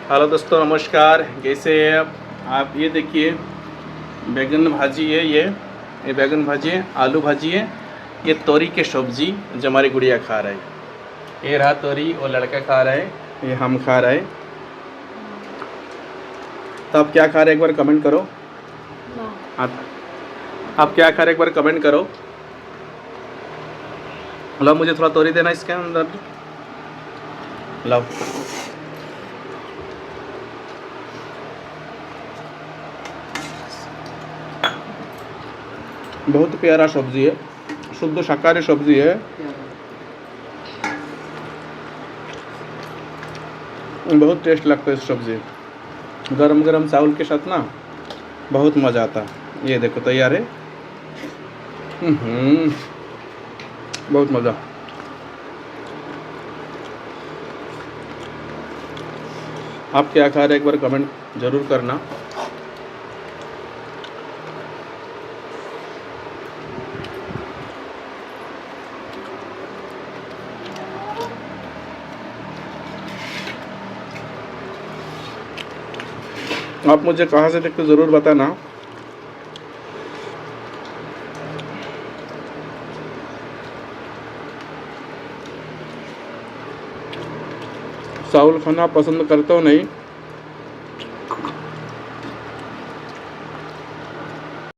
Hello दोस्तों, नमस्कार। कैसे हैं आप? ये देखिए, बैगन भाजी है। ये बैगन भाजी है, आलू भाजी है। ये तोरी के सब्जी जो हमारी गुड़िया खा रहा है। ये रहा तोरी, वो लड़का खा रहा है, ये हम खा रहे हैं। तो आप क्या खा रहे हैं, एक बार कमेंट करो। आप क्या खा रहे हैं, एक बार कमेंट करो। लो, मुझे थोड़ा तोरी देना इसके अंदर। लो, बहुत प्यारा सब्जी है, शुद्ध शाकाहारी सब्जी है। बहुत टेस्ट लगता है इस सब्जी, गरम गरम चावल के साथ ना बहुत मज़ा आता है। ये देखो तैयार है। बहुत मज़ा। आप क्या खा रहे हैं, एक बार कमेंट ज़रूर करना। आप मुझे कहाँ से देखते ज़रूर बताना। चावल खाना पसंद करते हो नहीं?